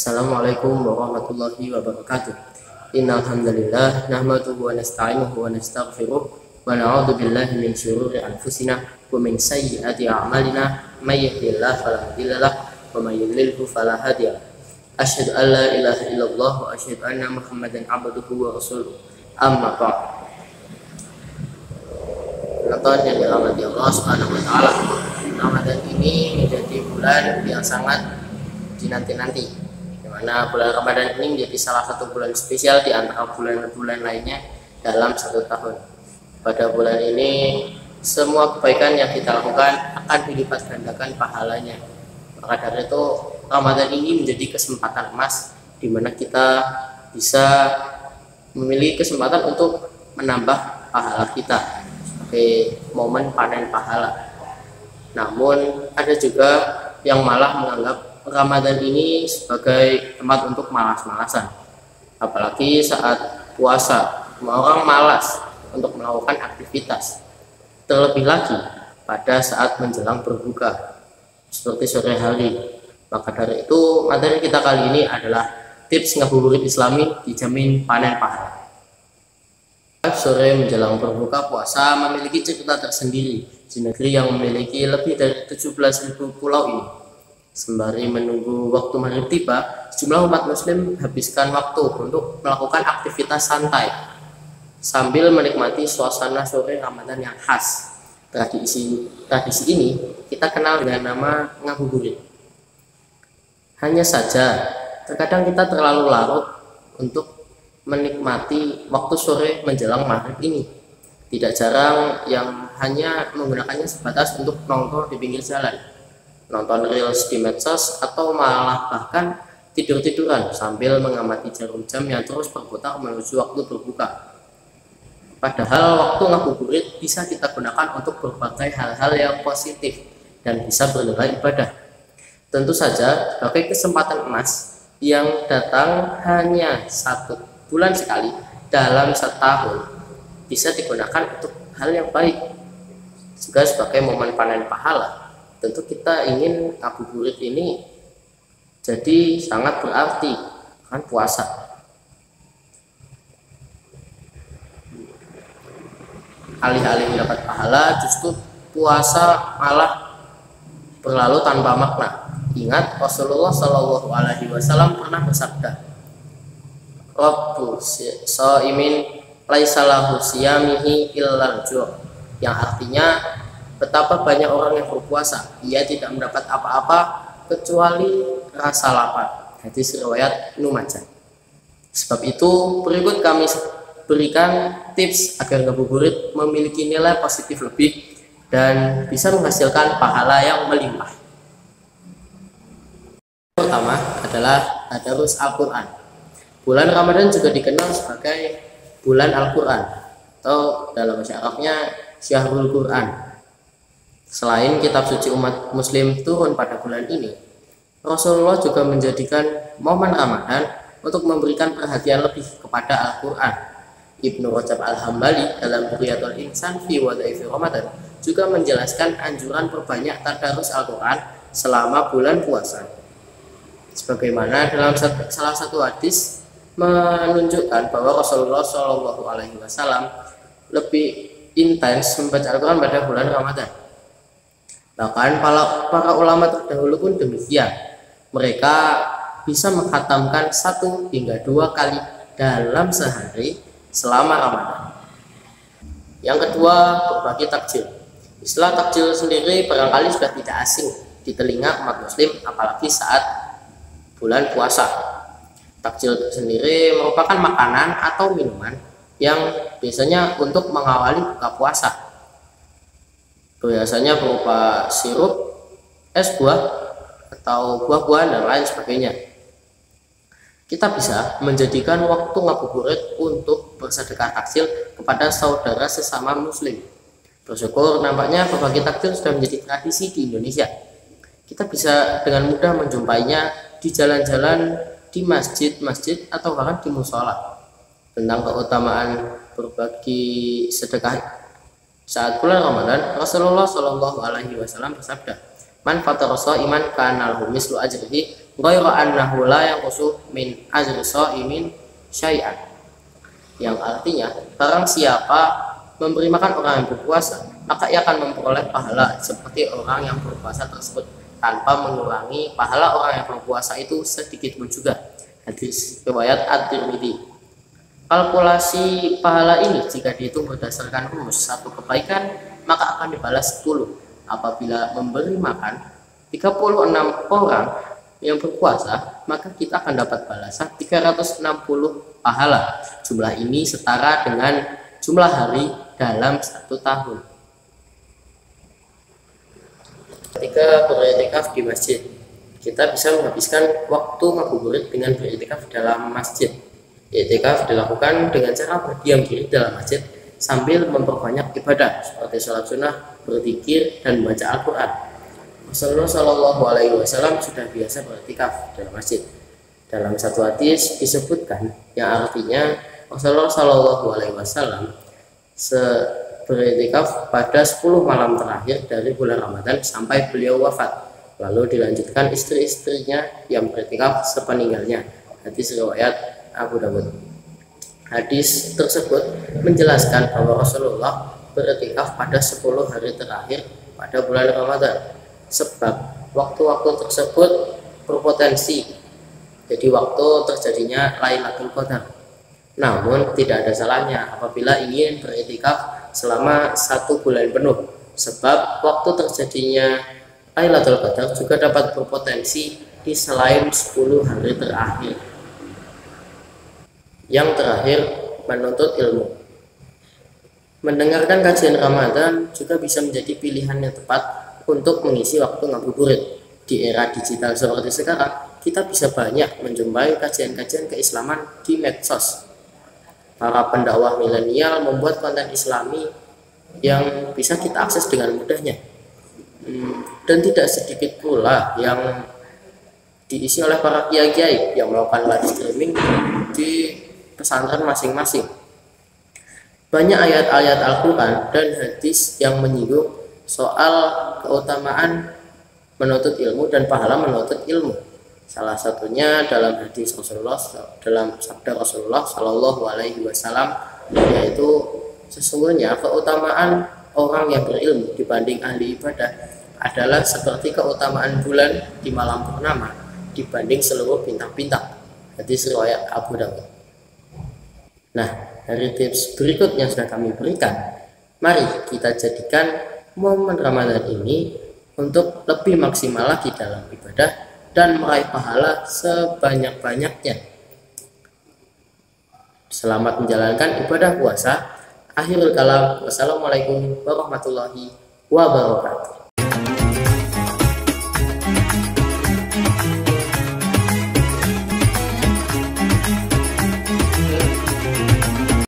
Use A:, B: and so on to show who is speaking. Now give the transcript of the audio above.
A: Assalamualaikum warahmatullahi wabarakatuh. Innal hamdalillah nahmaduhu wa nasta'inuhu wa nastaghfiruh wa na'udzu billahi min syururi anfusina wa min sayyiati a'malina may yahdihillahu fala mudhillalah wa may yudlilhu fala hadiyalah. Asyhadu an la ilaha illallah wa asyhadu anna Muhammadan abduhu wa rasuluh. Amma ba'd. Penonton yang dirahmati Allah Subhanahu wa taala, Ramadan ini menjadi bulan yang sangat dinanti-nanti, dimana bulan Ramadan ini menjadi salah satu bulan spesial di antara bulan-bulan lainnya dalam satu tahun. Pada bulan ini semua kebaikan yang kita lakukan akan dilipat gandakan pahalanya. Maka dari itu Ramadan ini menjadi kesempatan emas di mana kita bisa memiliki kesempatan untuk menambah pahala kita sebagai momen panen pahala. Namun ada juga yang malah menganggap Ramadan ini sebagai tempat untuk malas-malasan, apalagi saat puasa orang malas untuk melakukan aktivitas, terlebih lagi pada saat menjelang berbuka seperti sore hari. Maka dari itu materi kita kali ini adalah tips ngabuburit Islami dijamin panen pahala. Sore menjelang berbuka puasa memiliki cerita tersendiri di negeri yang memiliki lebih dari 17.000 pulau ini. Sembari menunggu waktu maghrib tiba, sejumlah umat muslim habiskan waktu untuk melakukan aktivitas santai sambil menikmati suasana sore Ramadan yang khas. Tradisi ini kita kenal dengan nama ngabuburit. Hanya saja terkadang kita terlalu larut untuk menikmati waktu sore menjelang maghrib ini. Tidak jarang yang hanya menggunakannya sebatas untuk nongkrong di pinggir jalan, nonton reels di medsos, atau malah bahkan tidur-tiduran sambil mengamati jarum jam yang terus berputar menuju waktu berbuka. Padahal waktu ngabuburit bisa kita gunakan untuk berbagai hal-hal yang positif dan bisa bernilai ibadah. Tentu saja sebagai kesempatan emas yang datang hanya 1 bulan sekali dalam setahun, bisa digunakan untuk hal yang baik, juga sebagai momen panen pahala. Tentu kita ingin ngabuburit ini jadi sangat berarti, kan puasa. Alih-alih mendapat pahala, justru puasa malah berlalu tanpa makna. Ingat, Rasulullah Shallallahu Alaihi Wasallam pernah bersabda, "Rabbu shaimin laisa lahu siyamihi illal ju'", yang artinya betapa banyak orang yang berpuasa, ia tidak mendapat apa-apa kecuali rasa lapar. Hadis riwayat Ibnu Majah. Sebab itu berikut kami berikan tips agar ngabuburit memiliki nilai positif lebih dan bisa menghasilkan pahala yang melimpah. Pertama adalah tadarus Al-Quran. Bulan Ramadan juga dikenal sebagai bulan Al-Quran atau dalam bahasa Arabnya Syahrul Quran. Selain kitab suci umat muslim turun pada bulan ini, Rasulullah juga menjadikan momen Ramadan untuk memberikan perhatian lebih kepada Al-Quran. Ibnu Rajab Al-Hambali dalam Bughyatul Insan fi Wadha'ifi Ramadan juga menjelaskan anjuran perbanyak tadarus Al-Quran selama bulan puasa. Sebagaimana dalam salah satu hadis menunjukkan bahwa Rasulullah Shallallahu Alaihi Wasallam lebih intens membaca Al-Quran pada bulan Ramadan. Bahkan para ulama terdahulu pun demikian. Mereka bisa mengkhatamkan 1 hingga 2 kali dalam sehari selama Ramadan. Yang kedua, berbagi takjil. Istilah takjil sendiri barangkali sudah tidak asing di telinga umat muslim, apalagi saat bulan puasa. Takjil sendiri merupakan makanan atau minuman yang biasanya untuk mengawali buka puasa. Biasanya berupa sirup, es buah, atau buah-buahan dan lain sebagainya. Kita bisa menjadikan waktu ngabuburit untuk bersedekah takjil kepada saudara sesama muslim. Bersyukur nampaknya berbagi takjil sudah menjadi tradisi di Indonesia. Kita bisa dengan mudah menjumpainya di jalan-jalan, di masjid-masjid, atau bahkan di musola. Tentang keutamaan berbagi sedekah saat bulan Ramadan, Rasulullah Shallallahu Alaihi Wasallam bersabda, Man fatara shaiman kana lahu mislu ajrihi ghairu annahu la yanqusu min ajri shaimin syai'an. Yang artinya, barang siapa memberi makan orang yang berpuasa, maka ia akan memperoleh pahala seperti orang yang berpuasa tersebut, tanpa mengurangi pahala orang yang berpuasa itu sedikit pun juga. Hadis riwayat At-Tirmidzi. Kalkulasi pahala ini jika dihitung berdasarkan rumus satu kebaikan, maka akan dibalas 10. Apabila memberi makan 36 orang yang berpuasa, maka kita akan dapat balasan 360 pahala. Jumlah ini setara dengan jumlah hari dalam 1 tahun. Ketika beriktikaf di masjid, kita bisa menghabiskan waktu ngabuburit dengan beriktikaf dalam masjid. Iktikaf dilakukan dengan cara berdiam diri dalam masjid sambil memperbanyak ibadah seperti sholat sunnah, berzikir, dan membaca Al-Quran. Rasulullah Shallallahu Alaihi Wasallam sudah biasa beriktikaf dalam masjid. Dalam satu hadis disebutkan yang artinya Rasulullah Shallallahu Alaihi Wasallam beriktikaf pada 10 malam terakhir dari bulan Ramadan sampai beliau wafat. Lalu dilanjutkan istri-istrinya yang beriktikaf sepeninggalnya. Hadis riwayat Abu Dawud. Hadis tersebut menjelaskan bahwa Rasulullah beriktikaf pada 10 hari terakhir pada bulan Ramadan, sebab waktu-waktu tersebut berpotensi jadi waktu terjadinya Lailatul Qadar. Namun tidak ada salahnya apabila ingin beriktikaf selama 1 bulan penuh, sebab waktu terjadinya Lailatul Qadar juga dapat berpotensi di selain 10 hari terakhir. Yang terakhir, menuntut ilmu. Mendengarkan kajian Ramadan juga bisa menjadi pilihan yang tepat untuk mengisi waktu ngabuburit. Di era digital seperti sekarang, kita bisa banyak menjumpai kajian-kajian keislaman di medsos. Para pendakwah milenial membuat konten islami yang bisa kita akses dengan mudahnya. Dan tidak sedikit pula yang diisi oleh para kiai-kiai yang melakukan live streaming di pesantren masing-masing. Banyak ayat-ayat Al-Quran dan hadis yang menyinggung soal keutamaan menuntut ilmu dan pahala menuntut ilmu. Salah satunya dalam hadis Rasulullah, dalam sabda Rasulullah Shallallahu Alaihi Wasallam, yaitu sesungguhnya keutamaan orang yang berilmu dibanding ahli ibadah adalah seperti keutamaan bulan di malam purnama dibanding seluruh bintang-bintang. Hadis riwayat Abu Dawud. Nah, dari tips berikut yang sudah kami berikan, mari kita jadikan momen Ramadan ini untuk lebih maksimal lagi dalam ibadah dan meraih pahala sebanyak-banyaknya. Selamat menjalankan ibadah puasa. Akhirul kalam. Wassalamualaikum warahmatullahi wabarakatuh.